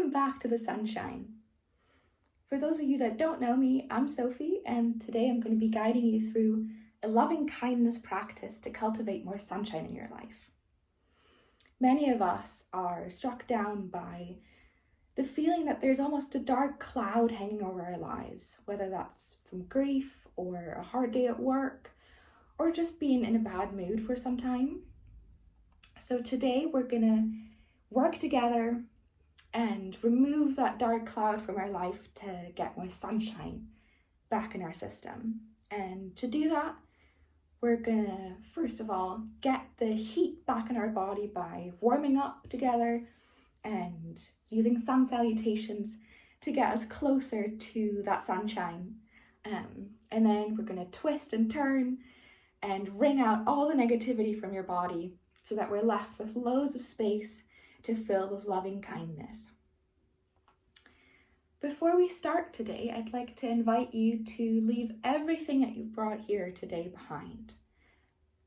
welcome back to the sunshine. For those of you that don't know me, I'm Sophie, and today I'm going to be guiding you through a loving kindness practice to cultivate more sunshine in your life. Many of us are struck down by the feeling that there's almost a dark cloud hanging over our lives, whether that's from grief or a hard day at work, or just being in a bad mood for some time. So today we're going to work together and remove that dark cloud from our life to get more sunshine back in our system. And to do that, we're gonna first of all get the heat back in our body by warming up together and using sun salutations to get us closer to that sunshine. And then we're gonna twist and turn and wring out all the negativity from your body so that we're left with loads of space to fill with loving kindness. Before we start today, I'd like to invite you to leave everything that you've brought here today behind.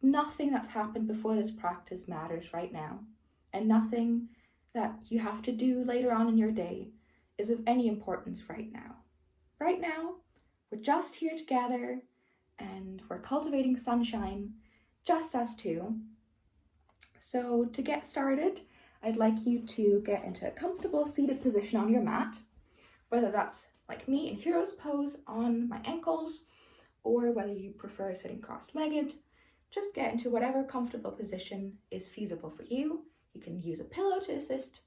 Nothing that's happened before this practice matters right now, and nothing that you have to do later on in your day is of any importance right now. Right now, we're just here together and we're cultivating sunshine, just us two. So to get started, I'd like you to get into a comfortable seated position on your mat, whether that's like me in hero's pose on my ankles, or whether you prefer sitting cross-legged. Just get into whatever comfortable position is feasible for you. You can use a pillow to assist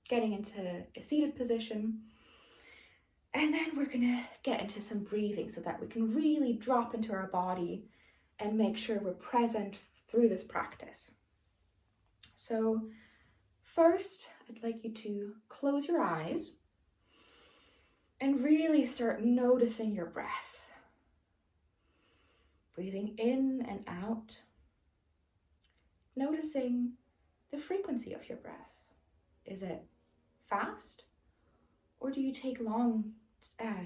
getting into a seated position. And then we're gonna get into some breathing so that we can really drop into our body and make sure we're present through this practice. So first, I'd like you to close your eyes and really start noticing your breath. Breathing in and out. Noticing the frequency of your breath. Is it fast? Or do you take long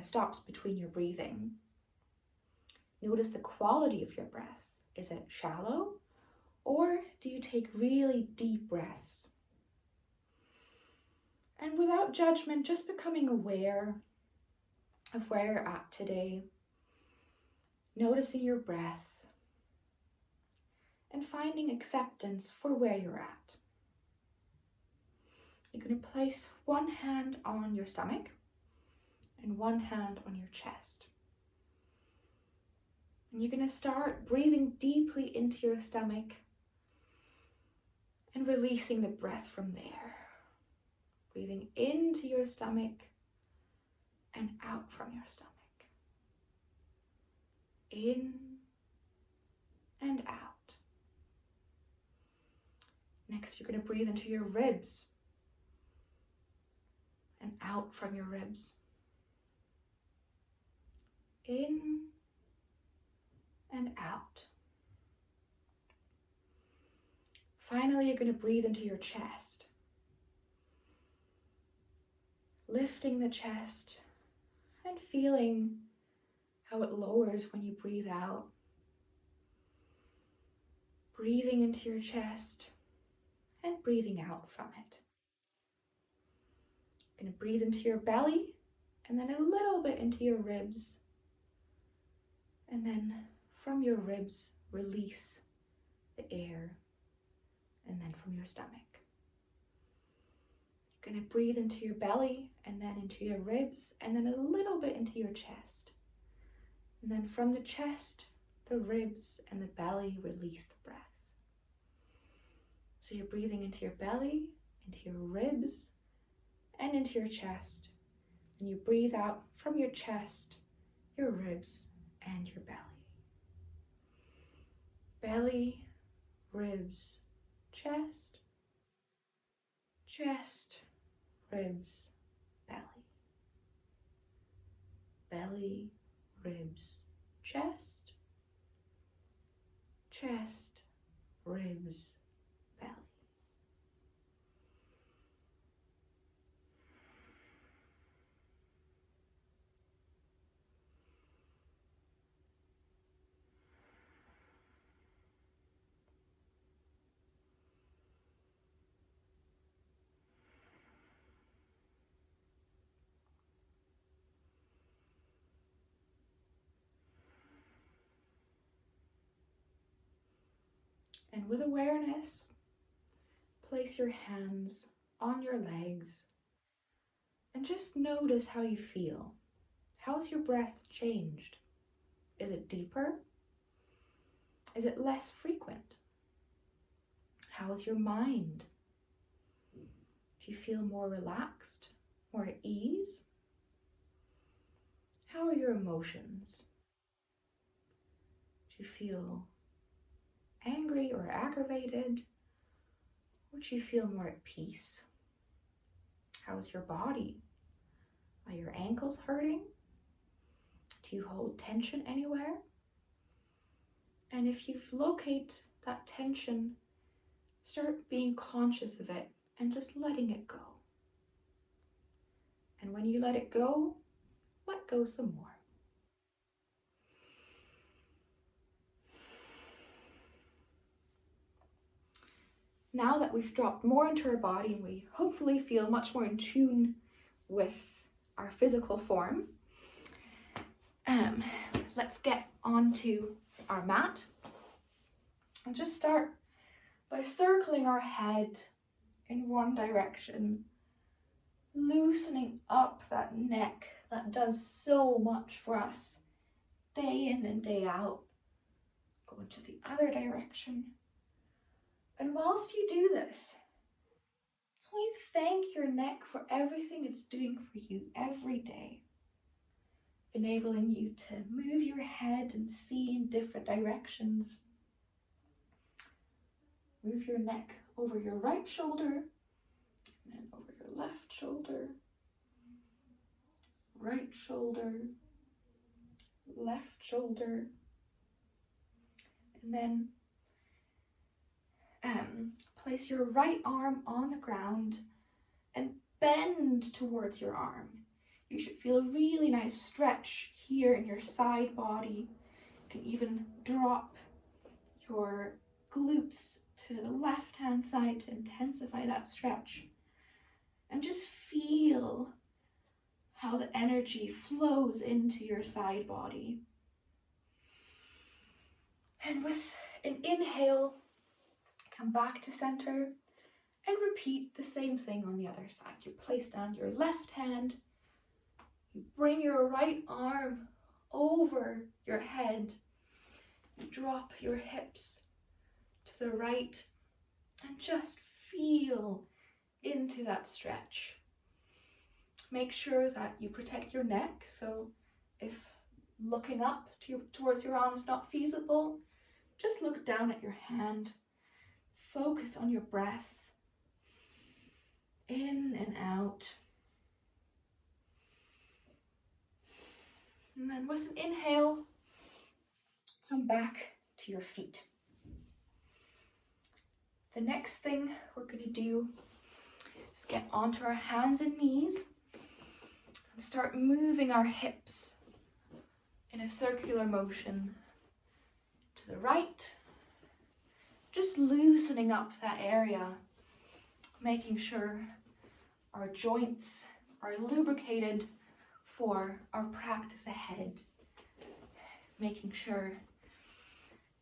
stops between your breathing? Notice the quality of your breath. Is it shallow? Or do you take really deep breaths? And without judgment, just becoming aware of where you're at today, noticing your breath, and finding acceptance for where you're at. You're going to place one hand on your stomach and one hand on your chest. And you're going to start breathing deeply into your stomach and releasing the breath from there. Breathing into your stomach and out from your stomach. In and out. Next, you're going to breathe into your ribs and out from your ribs. In and out. Finally, you're going to breathe into your chest. Lifting the chest and feeling how it lowers when you breathe out. Breathing into your chest and breathing out from it. You're going to breathe into your belly and then a little bit into your ribs. And then from your ribs, release the air, and then from your stomach. You're going to breathe into your belly and then into your ribs and then a little bit into your chest. And then from the chest, the ribs and the belly, release the breath. So you're breathing into your belly, into your ribs, and into your chest. And you breathe out from your chest, your ribs, and your belly. Belly, ribs, chest, chest, ribs, belly. Belly, ribs, chest, chest, ribs, belly. And with awareness, place your hands on your legs and just notice how you feel. How's your breath changed? Is it deeper? Is it less frequent? How's your mind? Do you feel more relaxed, more at ease? How are your emotions? Do you feel angry or aggravated? Or do you feel more at peace? How's your body? Are your ankles hurting? Do you hold tension anywhere? And if you locate that tension, start being conscious of it and just letting it go. And when you let it go, let go some more. Now that we've dropped more into our body and we hopefully feel much more in tune with our physical form, let's get onto our mat and just start by circling our head in one direction, loosening up that neck that does so much for us day in and day out. Go into the other direction. And whilst you do this, so you thank your neck for everything it's doing for you every day, enabling you to move your head and see in different directions. Move your neck over your right shoulder, and then over your left shoulder, right shoulder, left shoulder, and then place your right arm on the ground and bend towards your arm. You should feel a really nice stretch here in your side body. You can even drop your glutes to the left-hand side to intensify that stretch. And just feel how the energy flows into your side body. And with an inhale, come back to center and repeat the same thing on the other side. You place down your left hand, you bring your right arm over your head, you drop your hips to the right and just feel into that stretch. Make sure that you protect your neck, so if looking up towards your arm is not feasible, just look down at your hand. Focus on your breath, in and out. And then with an inhale, come back to your feet. The next thing we're going to do is get onto our hands and knees and start moving our hips in a circular motion to the right, just loosening up that area, making sure our joints are lubricated for our practice ahead, making sure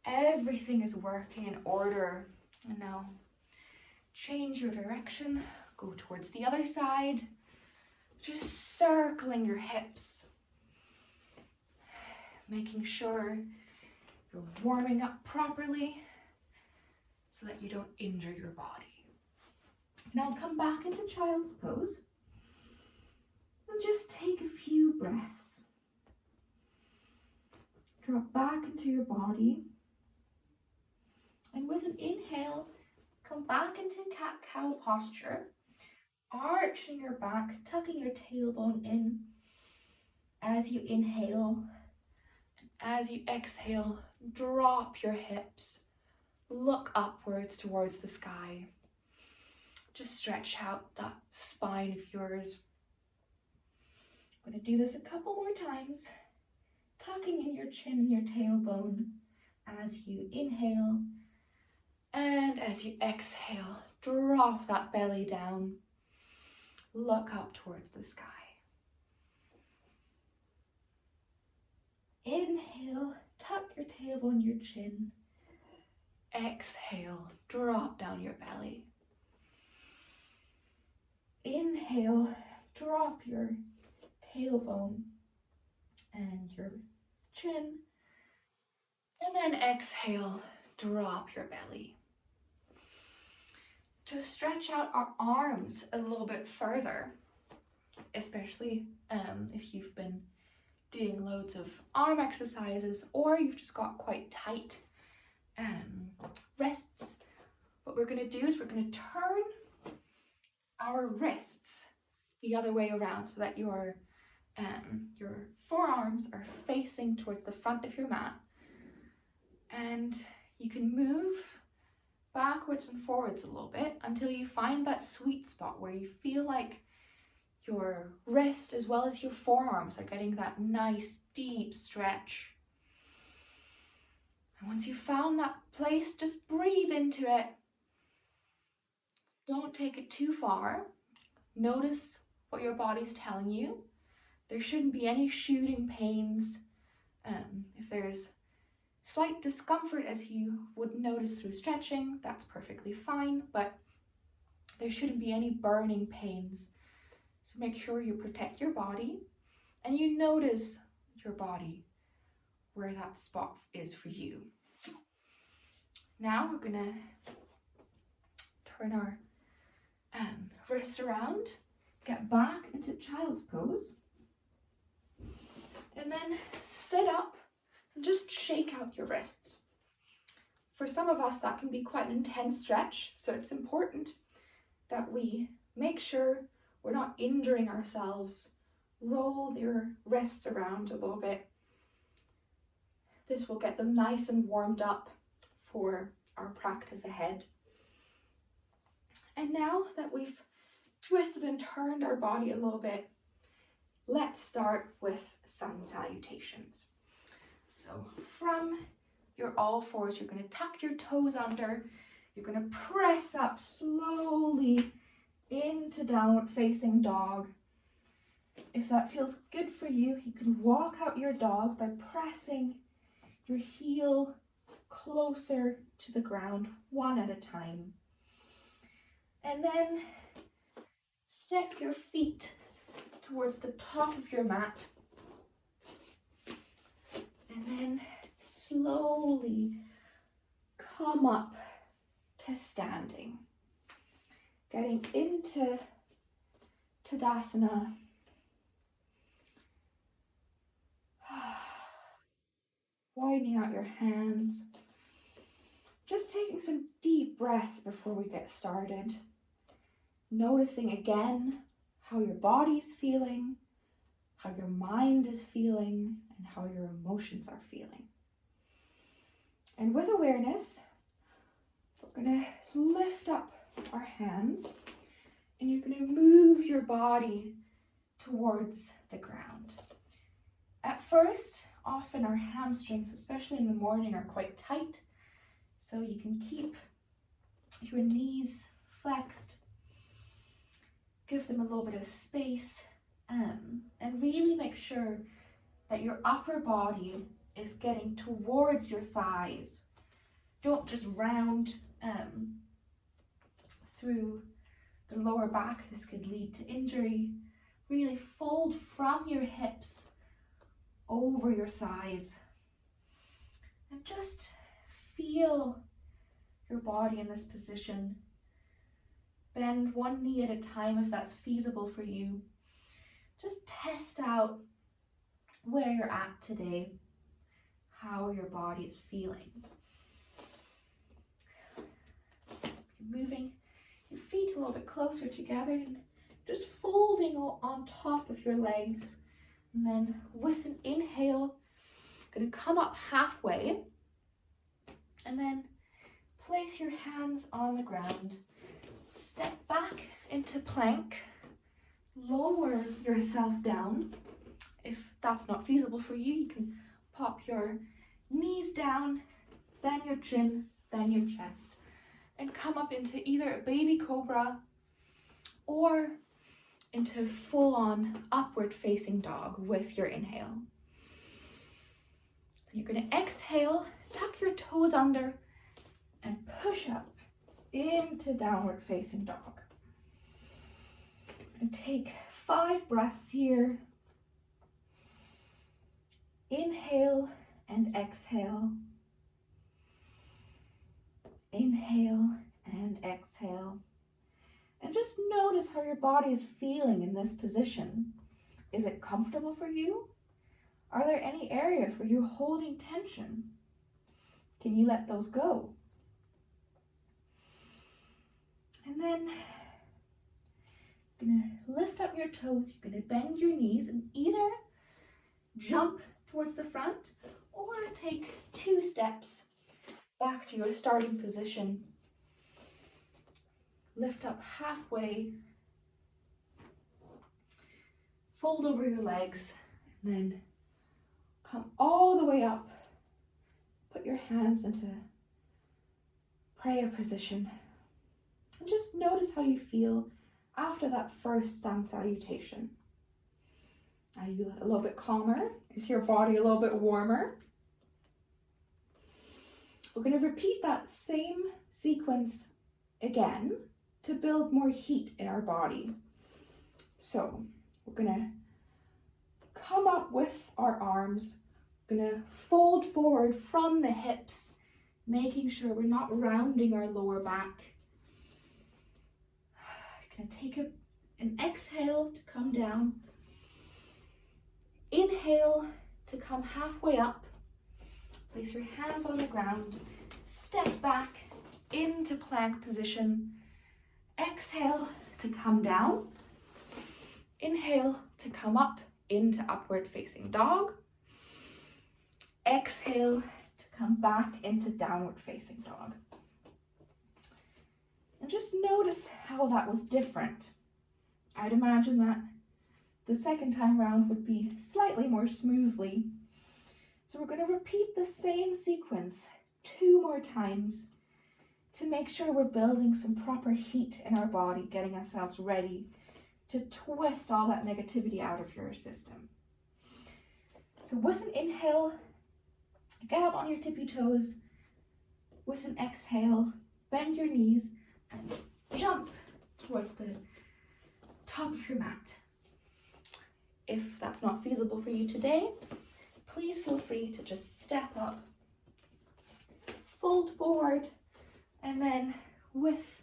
everything is working in order. And now change your direction, go towards the other side, just circling your hips, making sure you're warming up properly so that you don't injure your body. Now come back into child's pose and just take a few breaths. Drop back into your body. And with an inhale, come back into cat-cow posture, arching your back, tucking your tailbone in as you inhale. And as you exhale, drop your hips, look upwards towards the sky. Just stretch out that spine of yours. I'm going to do this a couple more times, tucking in your chin and your tailbone as you inhale. And as you exhale, drop that belly down. Look up towards the sky. Inhale, tuck your tailbone, your chin. Exhale, drop down your belly. Inhale, drop your tailbone and your chin. And then exhale, drop your belly. To stretch out our arms a little bit further, especially if you've been doing loads of arm exercises or you've just got quite tight wrists. What we're going to do is we're going to turn our wrists the other way around so that your forearms are facing towards the front of your mat, and you can move backwards and forwards a little bit until you find that sweet spot where you feel like your wrist as well as your forearms are getting that nice deep stretch. And once you've found that place, just breathe into it. Don't take it too far. Notice what your body's telling you. There shouldn't be any shooting pains. If there's slight discomfort as you would notice through stretching, that's perfectly fine, but there shouldn't be any burning pains. So make sure you protect your body and you notice your body where that spot is for you. Now we're gonna turn our wrists around, get back into child's pose, and then sit up and just shake out your wrists. For some of us, that can be quite an intense stretch, so it's important that we make sure we're not injuring ourselves. Roll your wrists around a little bit. This will get them nice and warmed up for our practice ahead. And now that we've twisted and turned our body a little bit, let's start with sun salutations. So from your all fours, you're going to tuck your toes under. You're going to press up slowly into downward facing dog. If that feels good for you, you can walk out your dog by pressing your heel closer to the ground, one at a time. And then step your feet towards the top of your mat. And then slowly come up to standing. Getting into Tadasana. Widening out your hands. Just taking some deep breaths before we get started. Noticing again how your body's feeling, how your mind is feeling, and how your emotions are feeling. And with awareness, we're going to lift up our hands and you're going to move your body towards the ground. At first, often our hamstrings, especially in the morning, are quite tight, so you can keep your knees flexed, give them a little bit of space, and really make sure that your upper body is getting towards your thighs. Don't just round through the lower back. This could lead to injury. Really fold from your hips over your thighs and just feel your body in this position. Bend one knee at a time if that's feasible for you. Just test out where you're at today, how your body is feeling. You're moving your feet a little bit closer together and just folding on top of your legs. And then with an inhale, going to come up halfway and then place your hands on the ground. Step back into plank. Lower yourself down. If that's not feasible for you, you can pop your knees down, then your chin, then your chest, and come up into either a baby cobra or into full-on upward facing dog with your inhale. And you're going to exhale, tuck your toes under, and push up into downward facing dog. And take 5 breaths here. Inhale and exhale. Inhale and exhale. And just notice how your body is feeling in this position. Is it comfortable for you? Are there any areas where you're holding tension? Can you let those go? And then you're going to lift up your toes. You're going to bend your knees and either jump towards the front or take 2 steps back to your starting position. Lift up halfway. Fold over your legs and then come all the way up. Put your hands into prayer position. And just notice how you feel after that first sun salutation. Are you a little bit calmer? Is your body a little bit warmer? We're going to repeat that same sequence again to build more heat in our body. So we're going to come up with our arms. We're going to fold forward from the hips, making sure we're not rounding our lower back. You're going to take an exhale to come down. Inhale to come halfway up. Place your hands on the ground. Step back into plank position. Exhale to come down. Inhale to come up into upward facing dog. Exhale to come back into downward facing dog. And just notice how that was different. I'd imagine that the second time round would be slightly more smoothly. So we're going to repeat the same sequence 2 more times to make sure we're building some proper heat in our body, getting ourselves ready to twist all that negativity out of your system. So with an inhale, get up on your tippy toes. With an exhale, bend your knees and jump towards the top of your mat. If that's not feasible for you today, please feel free to just step up, fold forward, and then with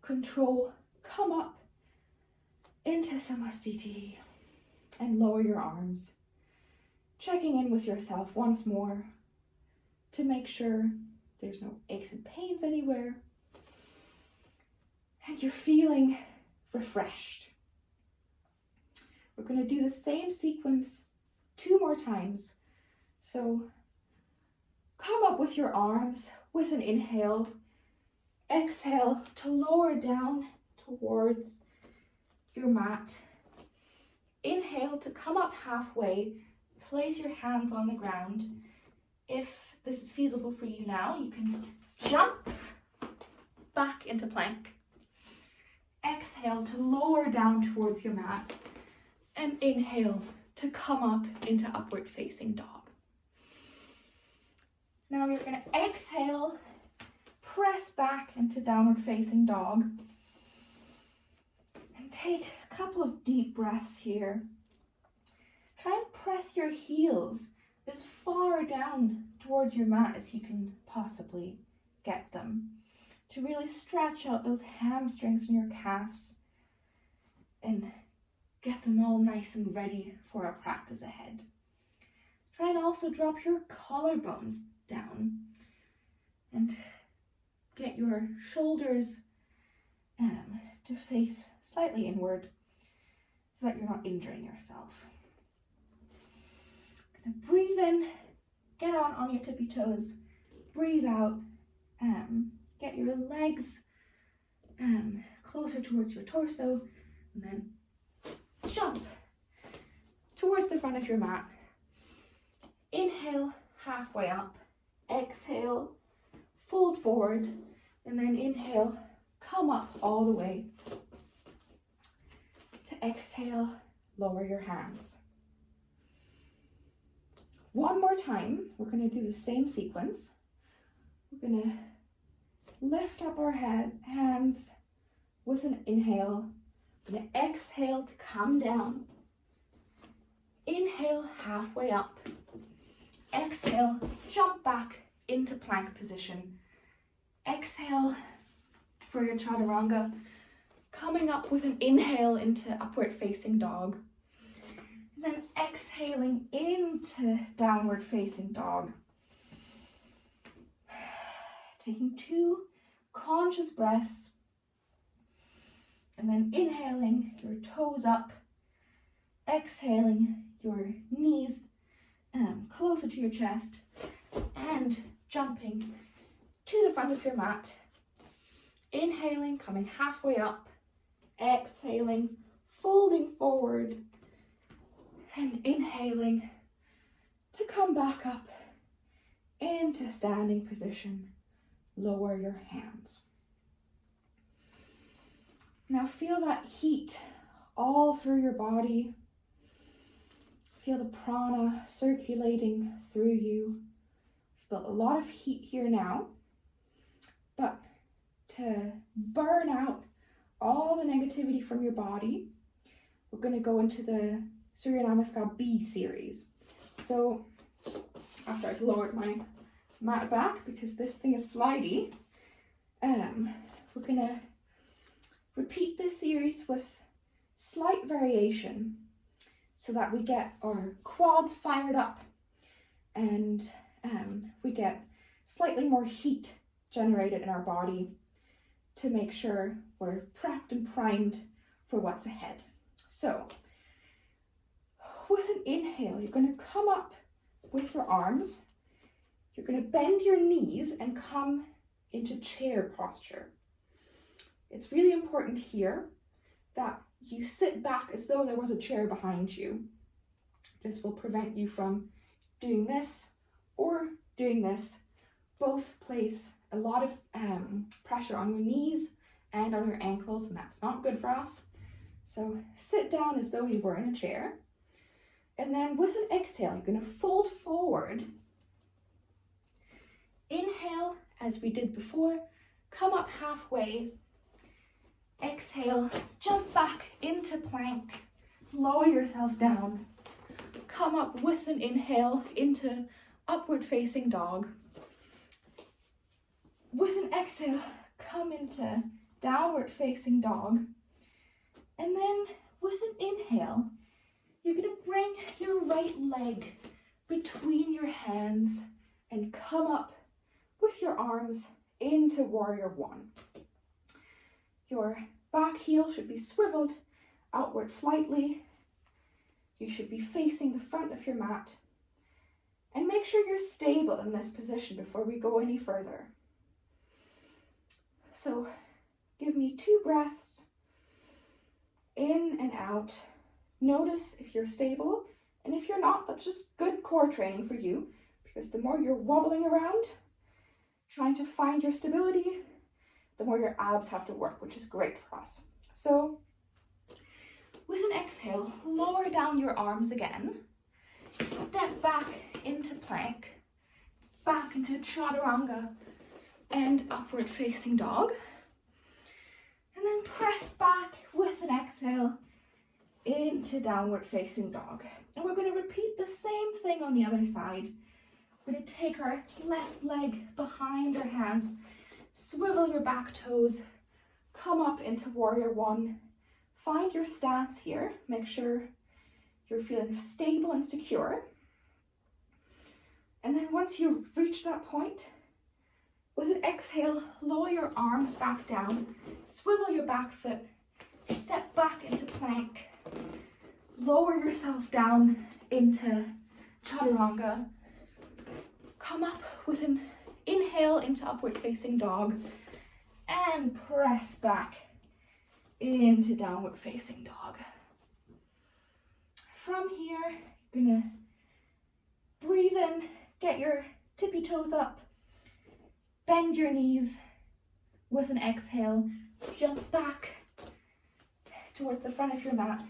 control, come up into Samastiti and lower your arms, checking in with yourself once more to make sure there's no aches and pains anywhere and you're feeling refreshed. We're going to do the same sequence 2 more times. So come up with your arms with an inhale. Exhale to lower down towards your mat. Inhale to come up halfway. Place your hands on the ground. If this is feasible for you now, you can jump back into plank. Exhale to lower down towards your mat. And inhale to come up into upward facing dog. Now you're going to exhale, press back into downward facing dog. And take a couple of deep breaths here. Try and press your heels as far down towards your mat as you can possibly get them, to really stretch out those hamstrings in your calves and get them all nice and ready for our practice ahead. Try and also drop your collarbones down and get your shoulders to face slightly inward so that you're not injuring yourself. Gonna breathe in, get on your tippy toes, breathe out, get your legs closer towards your torso, and then jump towards the front of your mat. Inhale, halfway up. Exhale, fold forward, and then inhale, come up all the way. To exhale, lower your hands. One more time, we're going to do the same sequence. We're going to lift up our hands with an inhale. We're going to exhale to come down. Inhale, halfway up. Exhale, jump back into plank position. Exhale for your chaturanga. Coming up with an inhale into upward facing dog. And then exhaling into downward facing dog. Taking 2 conscious breaths. And then inhaling your toes up. Exhaling your knees closer to your chest. And jumping to the front of your mat. Inhaling, coming halfway up. Exhaling, folding forward. And inhaling to come back up into standing position. Lower your hands. Now feel that heat all through your body. Feel the prana circulating through you. We've built a lot of heat here now, but to burn out all the negativity from your body, we're going to go into the Surya Namaskar B series. So after I've lowered my mat back, because this thing is slidey, we're going to repeat this series with slight variation so that we get our quads fired up and we get slightly more heat generated in our body to make sure we're prepped and primed for what's ahead. So with an inhale, you're going to come up with your arms. You're going to bend your knees and come into chair posture. It's really important here that you sit back as though there was a chair behind you. This will prevent you from doing this or doing this. Both place a lot of pressure on your knees and on your ankles, and that's not good for us. So sit down as though you were in a chair. And then with an exhale, you're going to fold forward. Inhale, as we did before, come up halfway. Exhale, jump back into plank. Lower yourself down. Come up with an inhale into upward facing dog. With an exhale, come into downward facing dog. And then with an inhale, you're going to bring your right leg between your hands and come up with your arms into warrior one. Your back heel should be swiveled outward slightly. You should be facing the front of your mat. And make sure you're stable in this position before we go any further. So give me 2 breaths in and out. Notice if you're stable, and if you're not, that's just good core training for you, because the more you're wobbling around, trying to find your stability, the more your abs have to work, which is great for us. So with an exhale, lower down your arms again, step back into plank, back into chaturanga and upward facing dog, and then press back with an exhale into downward facing dog. And we're going to repeat the same thing on the other side. We're going to take our left leg behind our hands, swivel your back toes, come up into warrior one. Find your stance here. Make sure you're feeling stable and secure. And then once you've reached that point, with an exhale, lower your arms back down, swivel your back foot, step back into plank, lower yourself down into chaturanga, come up with an inhale into upward facing dog, and press back into downward facing dog. From here, you're gonna breathe in, get your tippy toes up, bend your knees with an exhale, jump back towards the front of your mat.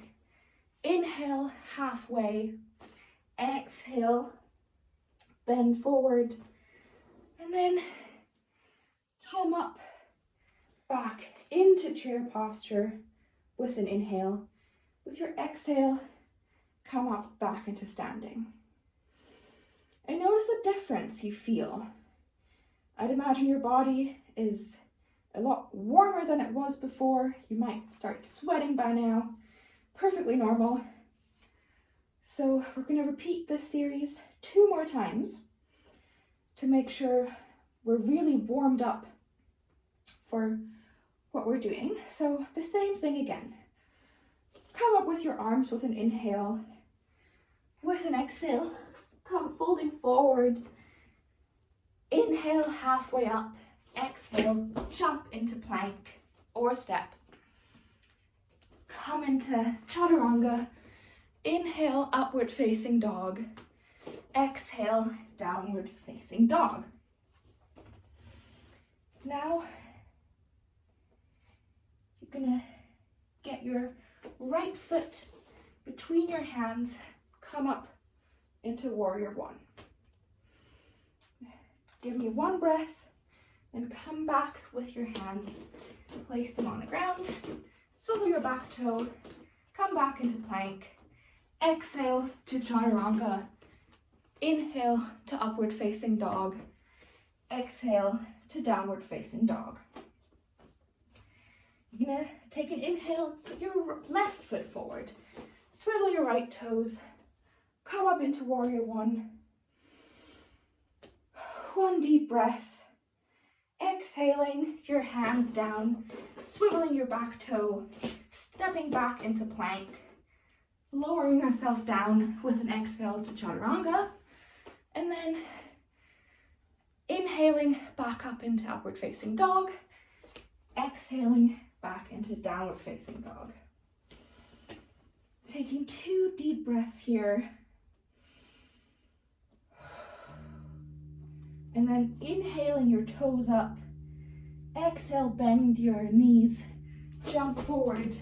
Inhale, halfway. Exhale, bend forward. And then come up, back into chair posture with an inhale. With your exhale, come up, back into standing. And notice the difference you feel. I'd imagine your body is a lot warmer than it was before. You might start sweating by now. Perfectly normal. So we're going to repeat this series 2 more times to make sure we're really warmed up for what we're doing. So the same thing again. Come up with your arms with an inhale. With an exhale, come folding forward. Inhale, halfway up. Exhale, jump into plank or step. Come into chaturanga. Inhale, upward facing dog. Exhale, downward facing dog. Now, you're gonna get your right foot between your hands, come up into warrior 1. Give me 1 breath, then come back with your hands, place them on the ground, swivel your back toe, come back into plank, exhale to chaturanga, inhale to upward facing dog, exhale to downward facing dog. You're gonna take an inhale, put your left foot forward, swivel your right toes, come up into warrior 1. 1 deep breath, exhaling your hands down, swiveling your back toe, stepping back into plank, lowering yourself down with an exhale to chaturanga, and then inhaling back up into upward facing dog, exhaling back into downward facing dog. Taking 2 deep breaths here. And then inhaling your toes up. Exhale, bend your knees, jump forward.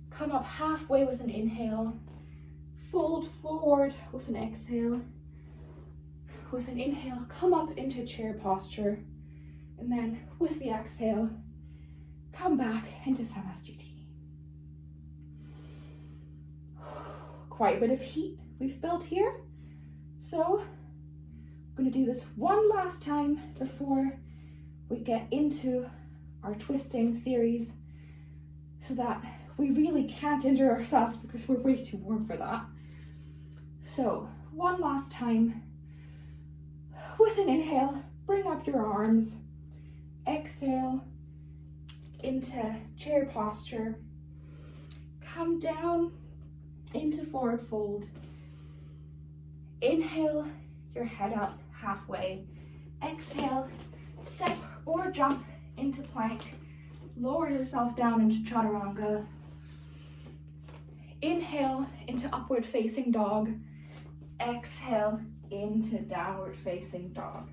Come up halfway with an inhale. Fold forward with an exhale. With an inhale, come up into chair posture. And then with the exhale, come back into Samasthiti. Quite a bit of heat we've built here. So I'm going to do this one last time before we get into our twisting series so that we really can't injure ourselves because we're way too warm for that. So one last time. With an inhale, bring up your arms. Exhale into chair posture. Come down into forward fold. Inhale your head up halfway. Exhale, step or jump into plank. Lower yourself down into chaturanga. Inhale into upward facing dog. Exhale into downward facing dog.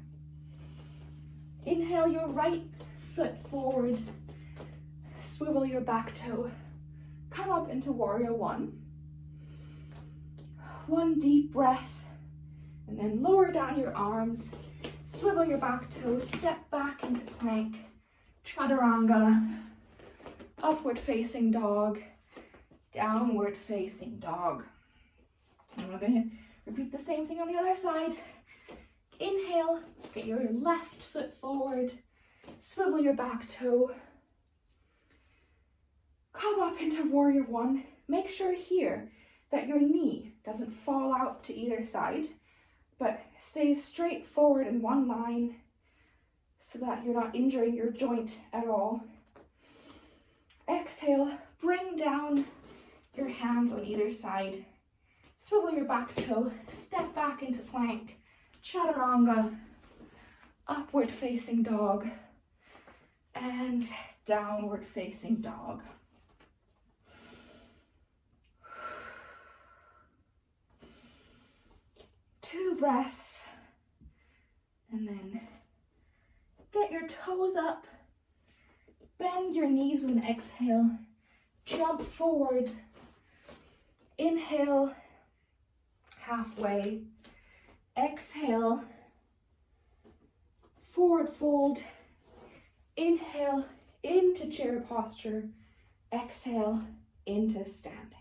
Inhale your right foot forward. Swivel your back toe. Come up into warrior 1. 1 deep breath. And then lower down your arms, swivel your back toes, step back into plank, chaturanga, upward facing dog, downward facing dog. And we're going to repeat the same thing on the other side. Inhale, get your left foot forward, swivel your back toe, come up into warrior 1. Make sure here that your knee doesn't fall out to either side, but stays straight forward in one line so that you're not injuring your joint at all. Exhale, bring down your hands on either side. Swivel your back toe, step back into plank, chaturanga, upward facing dog, and downward facing dog. Two breaths, and then get your toes up, bend your knees with an exhale, jump forward, inhale, halfway, exhale, forward fold, Inhale into chair posture. Exhale into standing.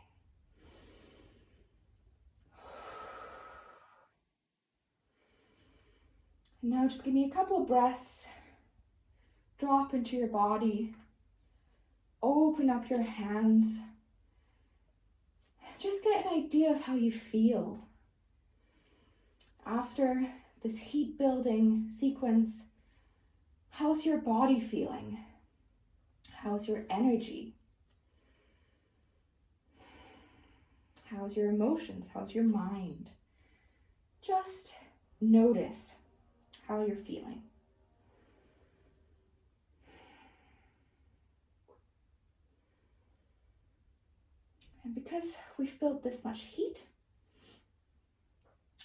And now just give me a couple of breaths. Drop into your body. Open up your hands. Just get an idea of how you feel. After this heat building sequence, how's your body feeling? How's your energy? How's your emotions? How's your mind? Just notice how you're feeling. And because we've built this much heat,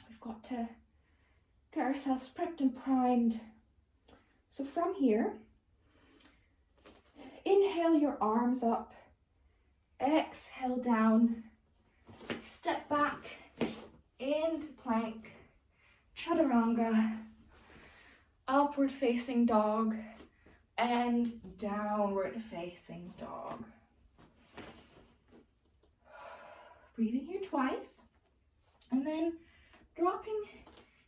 we've got to get ourselves prepped and primed. So from here, inhale your arms up, exhale down, step back into plank, chaturanga, upward facing dog, and downward facing dog. Breathing here twice, and then dropping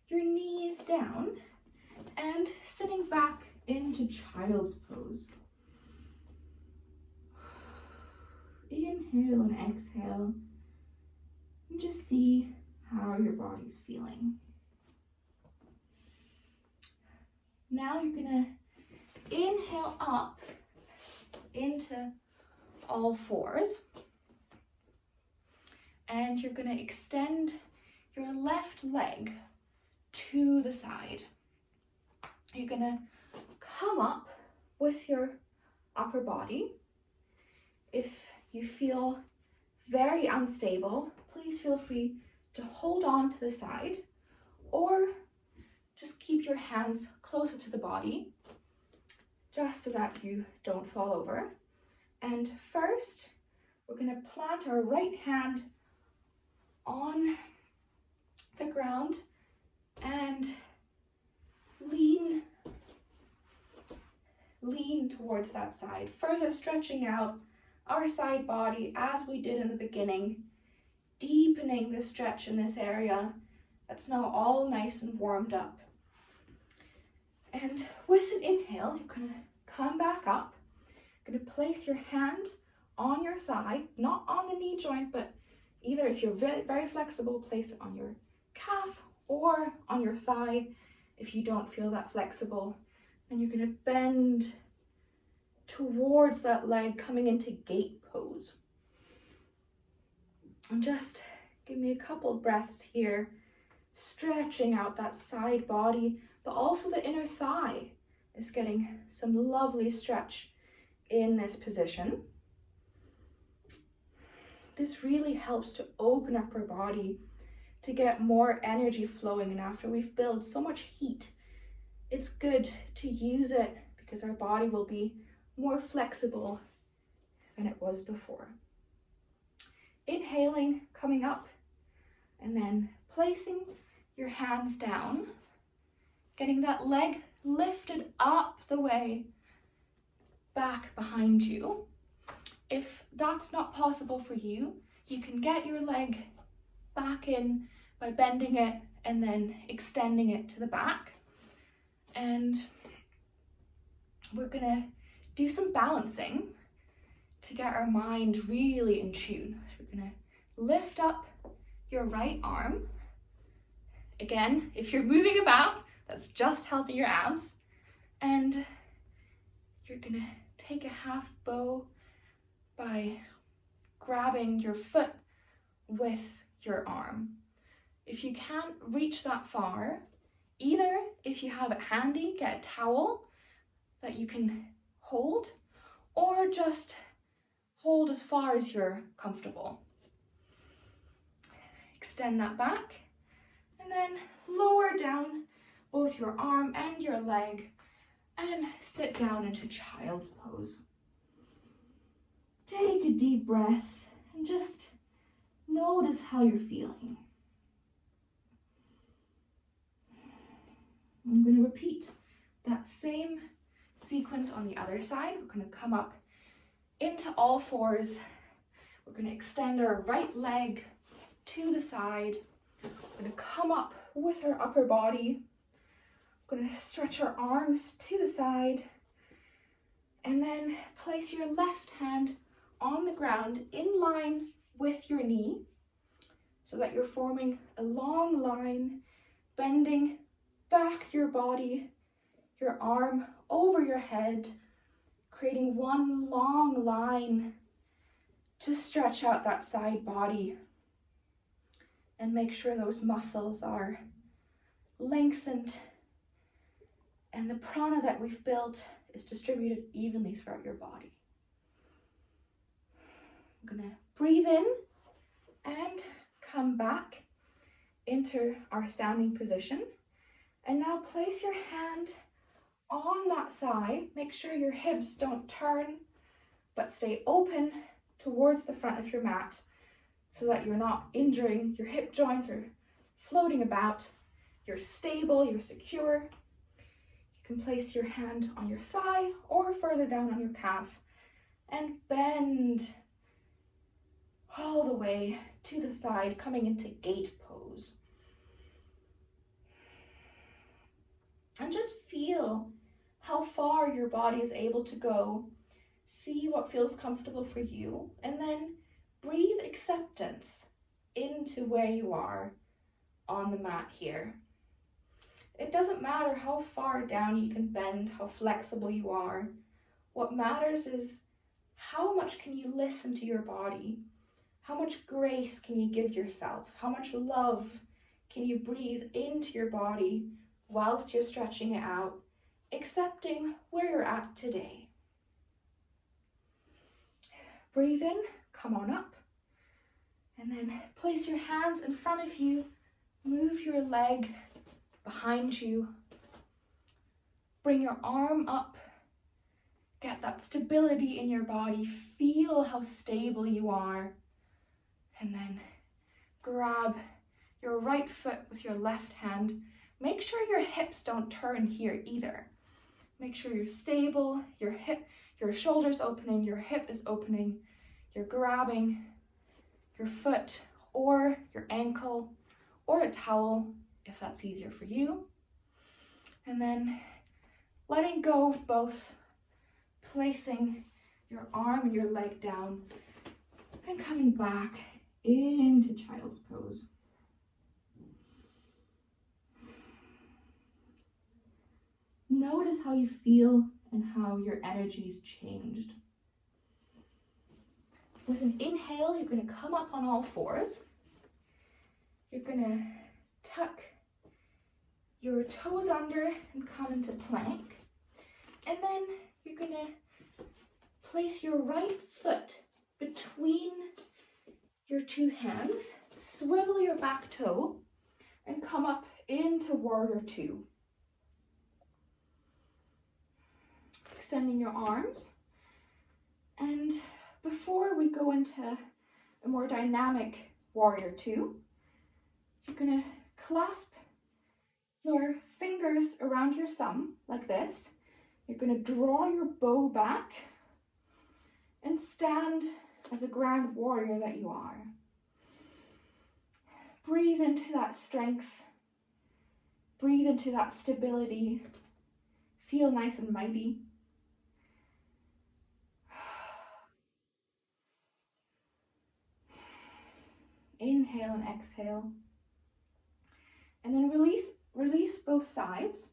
your knees down and sitting back into child's pose. Inhale and exhale, and just see how your body's feeling. Now you're gonna inhale up into all fours. And you're going to extend your left leg to the side. You're going to come up with your upper body. If you feel very unstable, please feel free to hold on to the side or just keep your hands closer to the body just so that you don't fall over. And first, we're going to plant our right hand on the ground and lean towards that side, further stretching out our side body as we did in the beginning, deepening the stretch in this area that's now all nice and warmed up. And with an inhale, you're going to come back up. You're going to place your hand on your thigh, not on the knee joint, but either if you're very flexible, place it on your calf or on your thigh. If you don't feel that flexible, then you're going to bend towards that leg, coming into gate pose. And just give me a couple of breaths here, stretching out that side body, but also the inner thigh is getting some lovely stretch in this position. This really helps to open up our body to get more energy flowing, and after we've built so much heat, it's good to use it because our body will be more flexible than it was before. Inhaling, coming up, and then placing your hands down, getting that leg lifted up the way back behind you. If that's not possible for you, you can get your leg back in by bending it and then extending it to the back. And we're gonna do some balancing to get our mind really in tune. So we're gonna lift up your right arm. Again, if you're moving about, that's just helping your abs. And you're gonna take a half bow by grabbing your foot with your arm. If you can't reach that far, either if you have it handy, get a towel that you can hold, or just hold as far as you're comfortable. Extend that back, and then lower down both your arm and your leg, and sit down into child's pose. Take a deep breath and just notice how you're feeling. I'm going to repeat that same sequence on the other side. We're going to come up into all fours. We're going to extend our right leg to the side. We're going to come up with our upper body. We're going to stretch our arms to the side. And then place your left hand on the ground in line with your knee so that you're forming a long line, bending back your body, your arm over your head, creating one long line to stretch out that side body and make sure those muscles are lengthened and the prana that we've built is distributed evenly throughout your body. I'm gonna breathe in and come back into our standing position. And now place your hand on that thigh. Make sure your hips don't turn, but stay open towards the front of your mat so that you're not injuring your hip joints or floating about. You're stable, you're secure. You can place your hand on your thigh or further down on your calf and bend all the way to the side, coming into gate pose. And just feel how far your body is able to go. See what feels comfortable for you, and then breathe acceptance into where you are on the mat here. It doesn't matter how far down you can bend, how flexible you are. What matters is how much can you listen to your body? How much grace can you give yourself? How much love can you breathe into your body whilst you're stretching it out, accepting where you're at today? Breathe in, come on up, and then place your hands in front of you, move your leg behind you, bring your arm up, get that stability in your body, feel how stable you are, and then grab your right foot with your left hand. Make sure your hips don't turn here either. Make sure you're stable, your shoulder's opening, your hip is opening, you're grabbing your foot or your ankle or a towel if that's easier for you. And then letting go of both, placing your arm and your leg down and coming back into child's pose. Notice how you feel and how your energy's changed. With an inhale, you're going to come up on all fours. You're going to tuck your toes under and come into plank. And then you're going to place your right foot between your two hands, swivel your back toe, and come up into warrior two. Extending your arms. And before we go into a more dynamic warrior two, you're going to clasp your fingers around your thumb like this. You're going to draw your bow back and stand as a grand warrior that you are. Breathe into that strength. Breathe into that stability. Feel nice and mighty. Inhale and exhale. And then release both sides.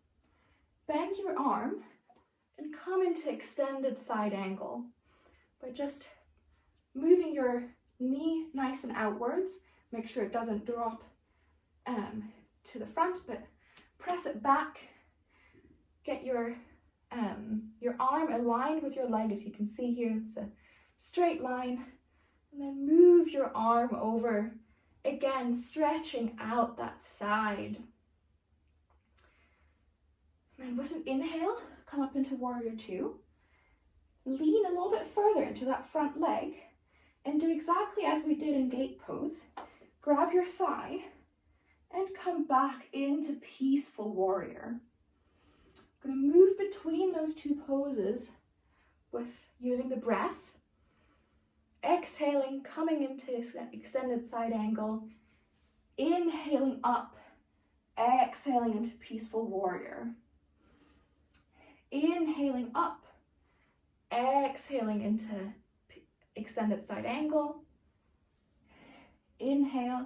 Bend your arm and come into extended side angle by just moving your knee nice and outwards. Make sure it doesn't drop to the front, but press it back. Get your arm aligned with your leg. As you can see here, it's a straight line. And then move your arm over, again stretching out that side. And then with an inhale, come up into warrior two. Lean a little bit further into that front leg and do exactly as we did in gate pose. Grab your thigh and come back into peaceful warrior. I'm going to move between those two poses with using the breath. Exhaling, coming into extended side angle. Inhaling up, exhaling into peaceful warrior. Inhaling up, exhaling into extended side angle. Inhale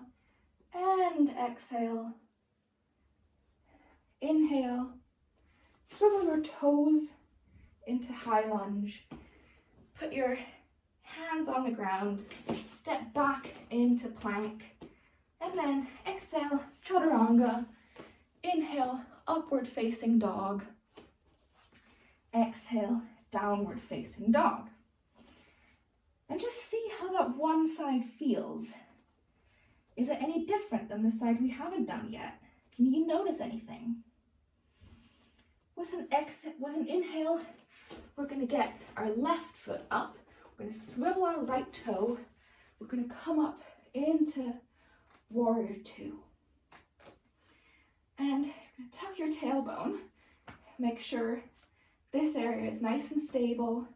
and exhale. Inhale. Swivel your toes into high lunge. Put your hands on the ground. Step back into plank. And then exhale, chaturanga. Inhale, upward facing dog. Exhale, downward facing dog. And just see how that one side feels. Is it any different than the side we haven't done yet? Can you notice anything? With an inhale, we're going to get our left foot up. We're going to swivel our right toe. We're going to come up into warrior two. And you're going to tuck your tailbone. Make sure this area is nice and stable.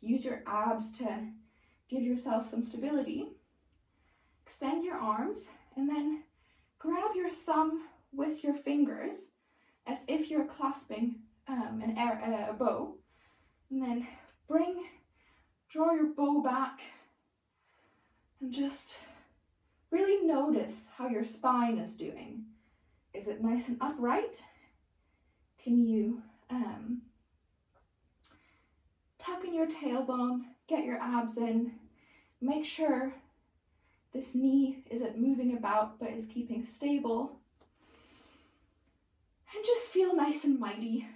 Use your abs to give yourself some stability. Extend your arms and then grab your thumb with your fingers as if you're clasping a bow. And then draw your bow back and just really notice how your spine is doing. Is it nice and upright? Can you tuck in your tailbone, get your abs in, make sure this knee isn't moving about but is keeping stable. And just feel nice and mighty,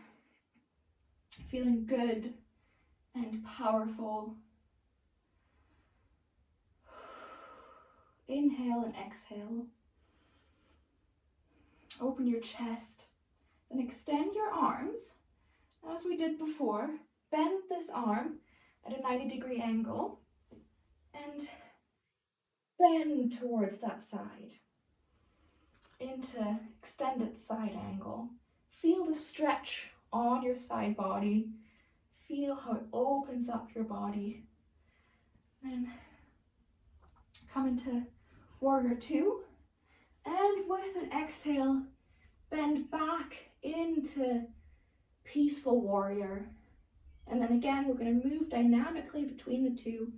feeling good and powerful. Inhale and exhale. Open your chest, then extend your arms as we did before. Bend this arm at a 90-degree angle and bend towards that side into extended side angle. Feel the stretch on your side body. Feel how it opens up your body. Then come into warrior two, and with an exhale, bend back into peaceful warrior. And then again, we're going to move dynamically between the two.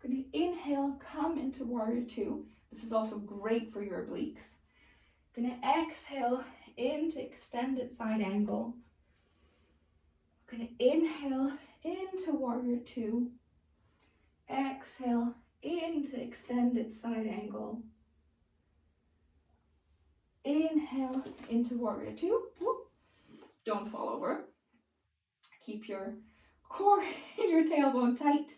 We're going to inhale, come into warrior two. This is also great for your obliques. We're going to exhale into extended side angle. We're going to inhale into warrior two. Exhale into extended side angle. Inhale into warrior two. Whoop. Don't fall over. Keep your core and your tailbone tight.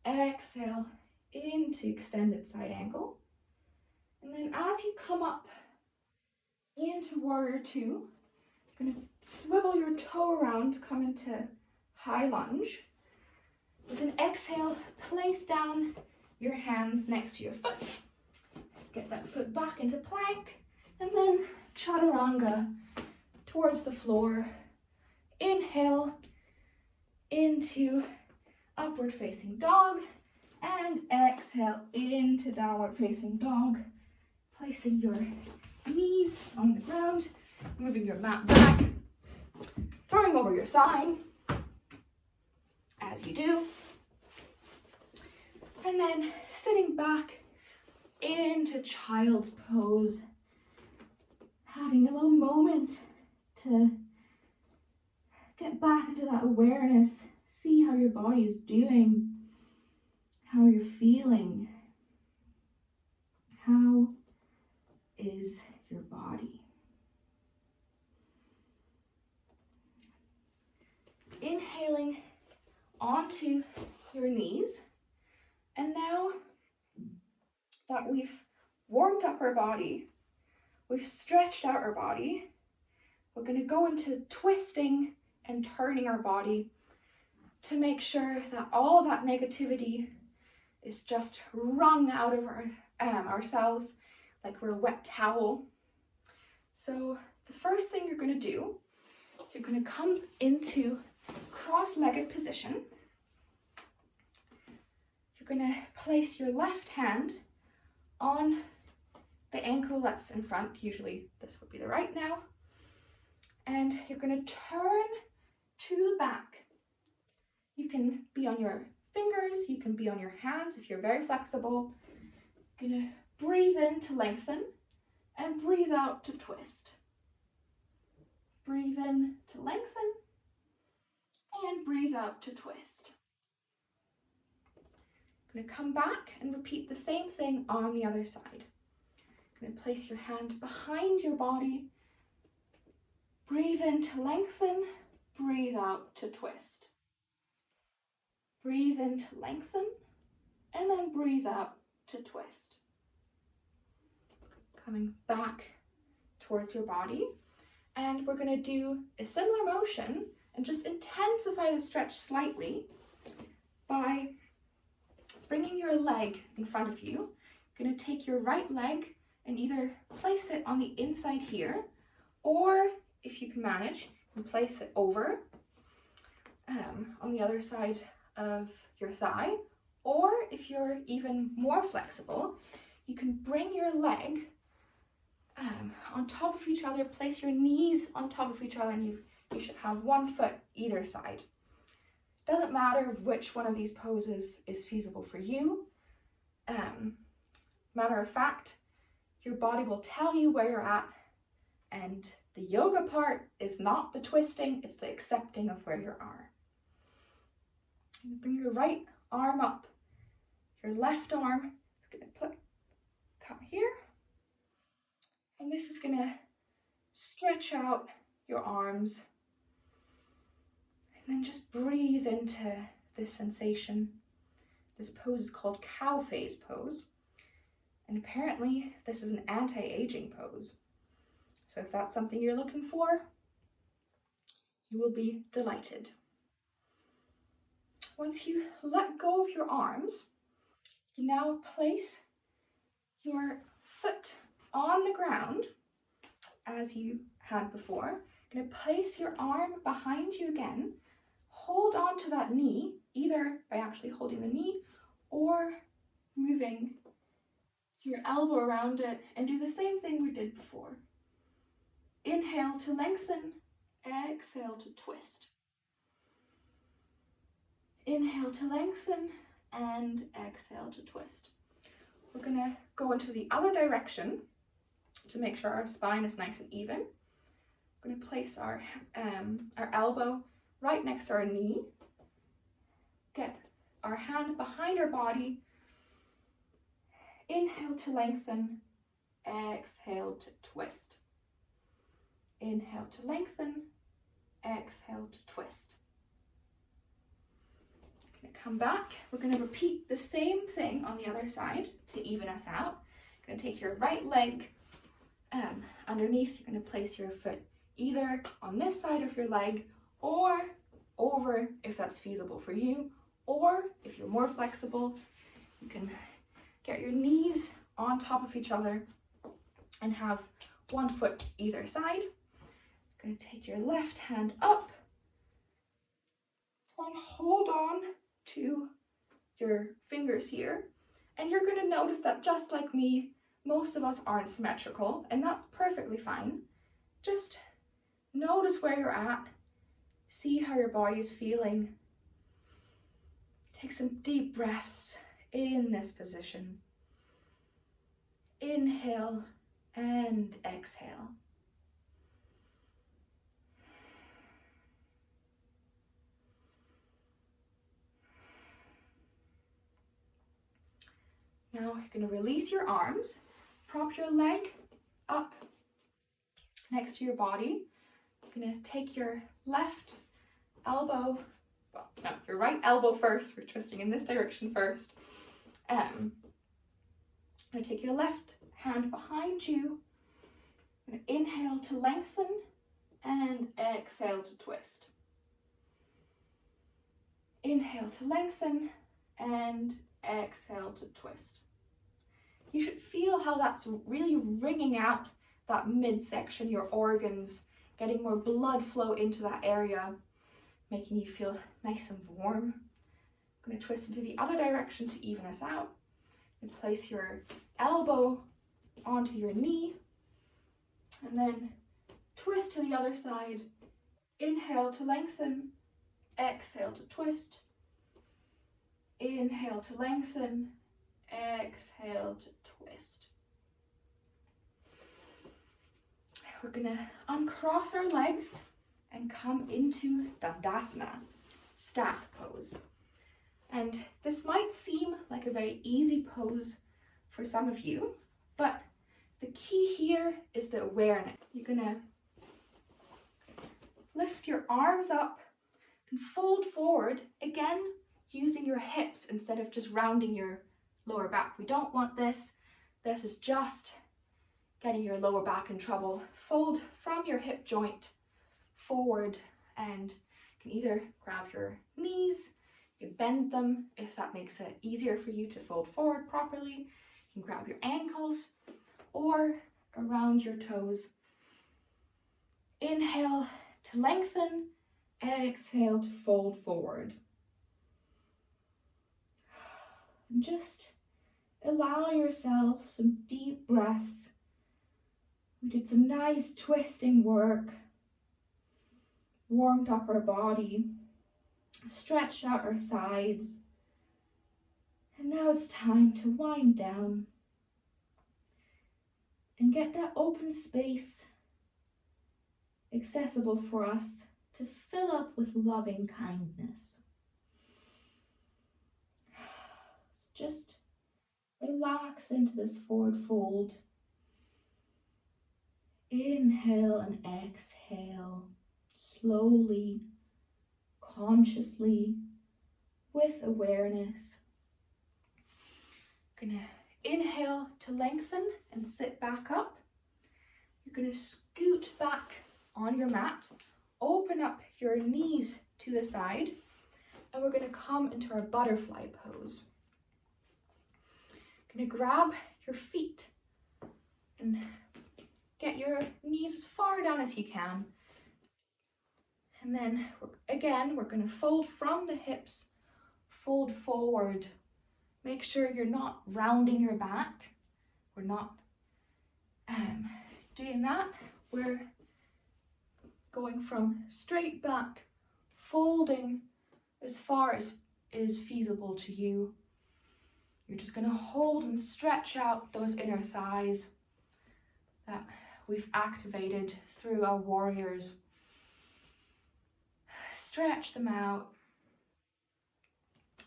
Exhale into extended side angle. And then as you come up into warrior two, you're going to swivel your toe around to come into high lunge. With an exhale, place down your hands next to your foot. Get that foot back into plank. And then chaturanga towards the floor. Inhale into upward facing dog. And exhale into downward facing dog. Placing your knees on the ground. Moving your mat back. Throwing over your sign. As you do. And then sitting back into child's pose. Having a little moment to get back into that awareness. See how your body is doing. How you're feeling. How is your body? Inhaling onto your knees. And now that we've warmed up our body, we've stretched out our body, we're going to go into twisting and turning our body to make sure that all that negativity is just wrung out of ourselves like we're a wet towel. So the first thing you're going to do So you're going to come into cross-legged position. You're going to place your left hand on the ankle that's in front. Usually this would be the right now. And you're going to turn to the back. You can be on your fingers, you can be on your hands if you're very flexible. You're going to breathe in to lengthen and breathe out to twist. Breathe in to lengthen and breathe out to twist. Going to come back and repeat the same thing on the other side. Going to place your hand behind your body. Breathe in to lengthen, breathe out to twist. Breathe in to lengthen, and then breathe out to twist. Coming back towards your body, and we're going to do a similar motion and just intensify the stretch slightly by bringing your leg in front of you. You're going to take your right leg and either place it on the inside here, or if you can manage, and place it over on the other side of your thigh, or if you're even more flexible, you can bring your leg on top of each other, place your knees on top of each other, and you should have one foot either side. Doesn't matter which one of these poses is feasible for you. Matter of fact, your body will tell you where you're at, and the yoga part is not the twisting, it's the accepting of where you are. And bring your right arm up. Your left arm is going to come here. And this is going to stretch out your arms. And then just breathe into this sensation. This pose is called cow phase pose. And apparently this is an anti-aging pose. So if that's something you're looking for, you will be delighted. Once you let go of your arms, you now place your foot on the ground as you had before. You're going to place your arm behind you again. Hold on to that knee, either by actually holding the knee or moving your elbow around it, and do the same thing we did before. Inhale to lengthen, exhale to twist. Inhale to lengthen and exhale to twist. We're going to go into the other direction to make sure our spine is nice and even. We're going to place our elbow right next to our knee. Get our hand behind our body. Inhale to lengthen, exhale to twist. Inhale to lengthen, exhale to twist. Going to come back. We're going to repeat the same thing on the other side to even us out. Going to take your right leg underneath. You're going to place your foot either on this side of your leg or over if that's feasible for you, or if you're more flexible, you can get your knees on top of each other and have one foot either side. Going to take your left hand up and hold on to your fingers here. And you're going to notice that just like me, most of us aren't symmetrical, and that's perfectly fine. Just notice where you're at. See how your body is feeling. Take some deep breaths in this position. Inhale and exhale. Now you're going to release your arms, prop your leg up next to your body. You're going to take your left elbow, well, no, your right elbow first. We're twisting in this direction first. I'm going to take your left hand behind you. I'm going to inhale to lengthen and exhale to twist. Inhale to lengthen and exhale to twist. You should feel how that's really wringing out that midsection, your organs, getting more blood flow into that area, making you feel nice and warm. I'm going to twist into the other direction to even us out. And place your elbow onto your knee, and then twist to the other side. Inhale to lengthen, exhale to twist. Inhale to lengthen, exhale to twist. We're gonna uncross our legs and come into Tadasana, staff pose. And this might seem like a very easy pose for some of you, but the key here is the awareness. You're gonna lift your arms up and fold forward, again, using your hips instead of just rounding your lower back. We don't want this. This is just getting your lower back in trouble. Fold from your hip joint forward, and you can either grab your knees, you can bend them if that makes it easier for you to fold forward properly. You can grab your ankles or around your toes. Inhale to lengthen, exhale to fold forward. And just allow yourself some deep breaths. We did some nice twisting work, warmed up our body, stretched out our sides, and now it's time to wind down and get that open space accessible for us to fill up with loving kindness. So just relax into this forward fold. Inhale and exhale, slowly, consciously, with awareness. Gonna inhale to lengthen and sit back up. You're gonna scoot back on your mat, open up your knees to the side, and we're gonna come into our butterfly pose. Gonna grab your feet and get your knees as far down as you can. And then again, we're going to fold from the hips, fold forward. Make sure you're not rounding your back. We're not doing that. We're going from straight back, folding as far as is feasible to you. You're just going to hold and stretch out those inner thighs that we've activated through our warriors. Stretch them out.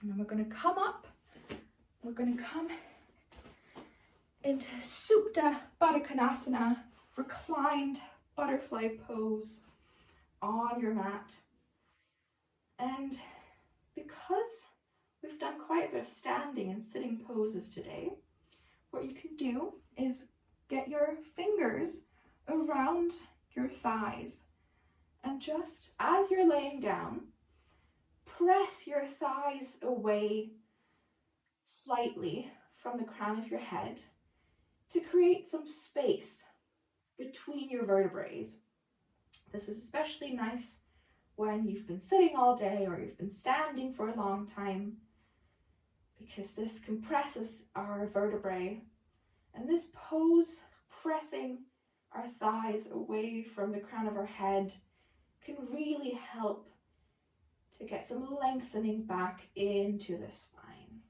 And then we're going to come up. We're going to come into Supta Baddha Konasana, reclined butterfly pose on your mat. And because we've done quite a bit of standing and sitting poses today, what you can do is get your fingers around your thighs, and just as you're laying down, press your thighs away slightly from the crown of your head to create some space between your vertebrae. This is especially nice when you've been sitting all day or you've been standing for a long time, because this compresses our vertebrae. And this pose, pressing our thighs away from the crown of our head, can really help to get some lengthening back into the spine.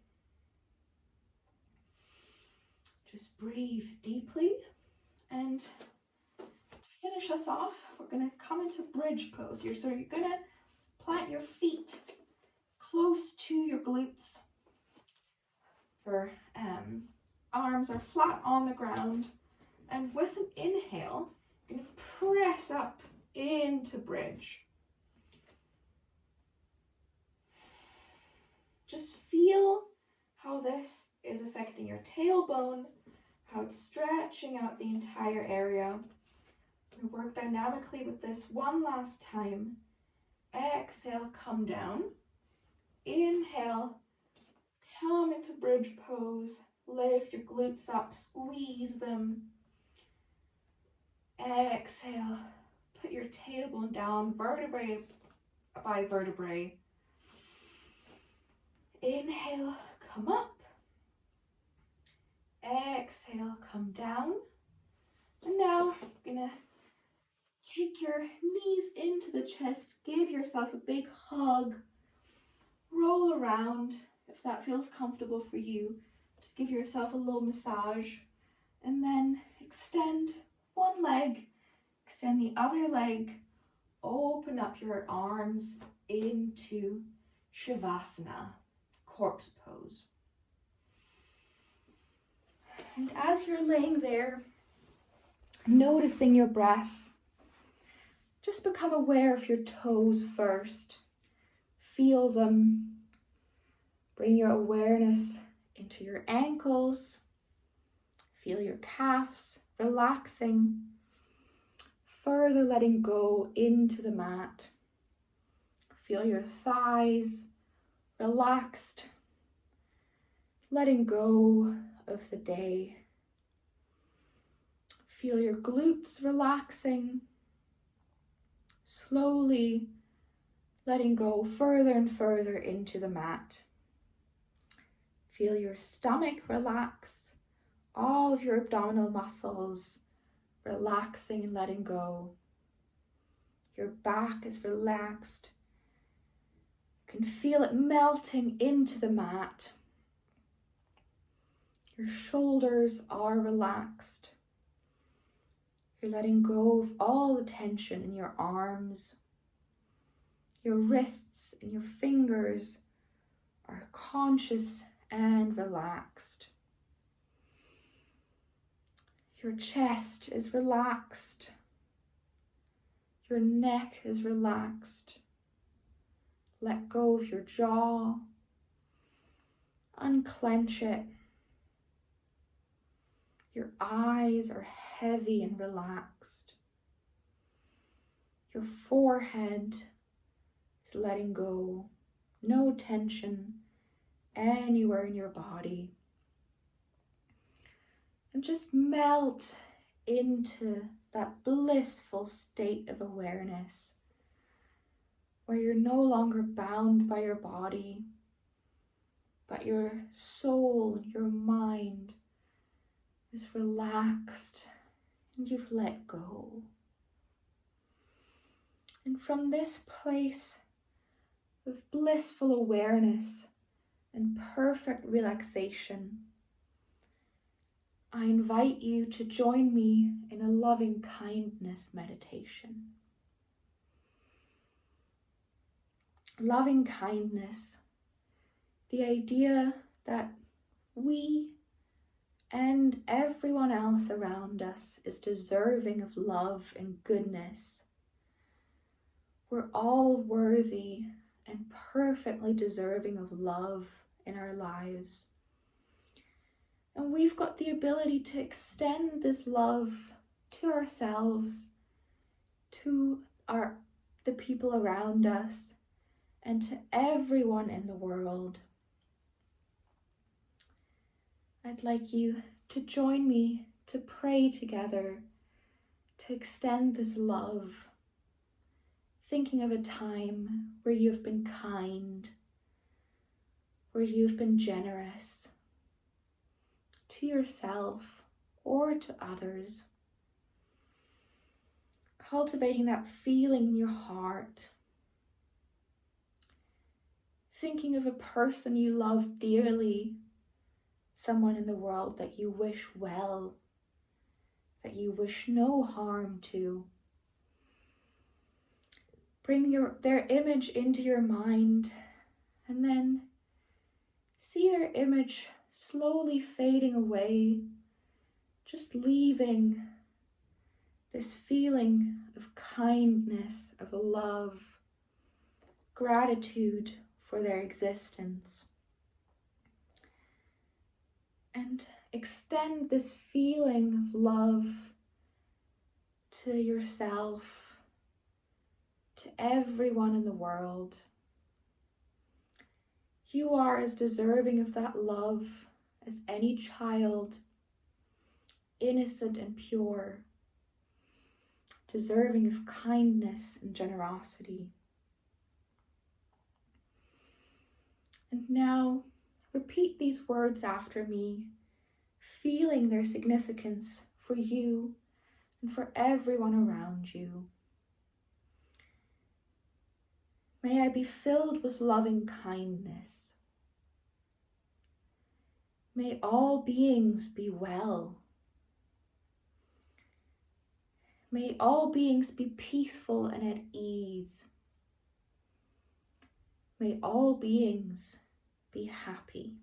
Just breathe deeply, and to finish us off, we're going to come into bridge pose here. So you're going to plant your feet close to your glutes. Your arms are flat on the ground, and with an inhale, you're going to press up into bridge. Just feel how this is affecting your tailbone, how it's stretching out the entire area. I'm going to work dynamically with this one last time. Exhale, come down. Inhale, come into bridge pose. Lift your glutes up, squeeze them. Exhale, put your tailbone down, vertebrae by vertebrae. Inhale, come up. Exhale, come down. And now you're gonna take your knees into the chest, give yourself a big hug, roll around if that feels comfortable for you, to give yourself a little massage, and then extend one leg, extend the other leg, open up your arms into Shavasana, corpse pose. And as you're laying there, noticing your breath, just become aware of your toes first. Feel them. Bring your awareness into your ankles. Feel your calves relaxing. Further letting go into the mat. Feel your thighs relaxed. Letting go of the day. Feel your glutes relaxing. Slowly letting go further and further into the mat. Feel your stomach relax, all of your abdominal muscles relaxing and letting go. Your back is relaxed. You can feel it melting into the mat. Your shoulders are relaxed. You're letting go of all the tension in your arms. Your wrists and your fingers are conscious and relaxed. Your chest is relaxed. Your neck is relaxed. Let go of your jaw. Unclench it. Your eyes are heavy and relaxed. Your forehead is letting go. No tension anywhere in your body. And just melt into that blissful state of awareness where you're no longer bound by your body, but your soul, your mind is relaxed and you've let go. And from this place of blissful awareness and perfect relaxation, I invite you to join me in a loving kindness meditation. Loving kindness, the idea that we and everyone else around us is deserving of love and goodness. We're all worthy and perfectly deserving of love in our lives. And we've got the ability to extend this love to ourselves, to the people around us, and to everyone in the world. I'd like you to join me to pray together, to extend this love, thinking of a time where you've been kind, where you've been generous to yourself or to others. Cultivating that feeling in your heart. Thinking of a person you love dearly, someone in the world that you wish well, that you wish no harm to. Bring their image into your mind and then see their image slowly fading away, just leaving this feeling of kindness, of love, gratitude for their existence. And extend this feeling of love to yourself, to everyone in the world. You are as deserving of that love as any child, innocent and pure. deserving of kindness and generosity. And now, repeat these words after me, feeling their significance for you and for everyone around you. May I be filled with loving kindness. May all beings be well. May all beings be peaceful and at ease. May all beings be happy.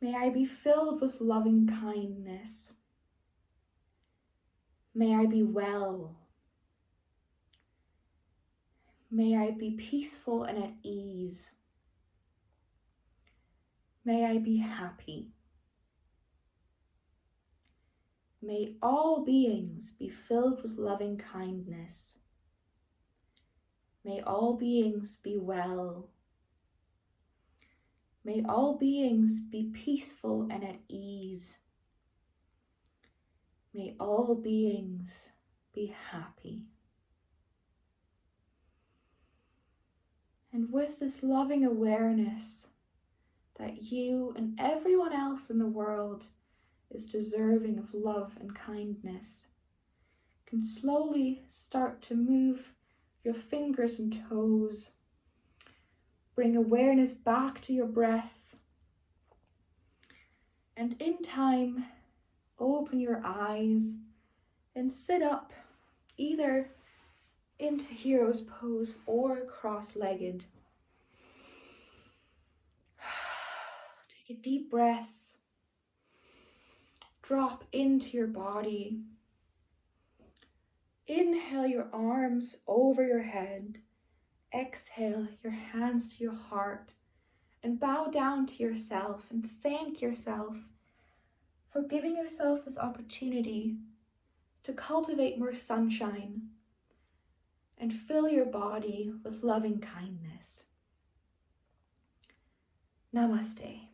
May I be filled with loving kindness. May I be well. May I be peaceful and at ease. May I be happy. May all beings be filled with loving kindness. May all beings be well. May all beings be peaceful and at ease. May all beings be happy. And with this loving awareness that you and everyone else in the world is deserving of love and kindness, can slowly start to move your fingers and toes. Bring awareness back to your breath. And in time, open your eyes and sit up, either into hero's pose or cross-legged. Take a deep breath. Drop into your body. Inhale your arms over your head. Exhale your hands to your heart and bow down to yourself and thank yourself for giving yourself this opportunity to cultivate more sunshine and fill your body with loving kindness. Namaste.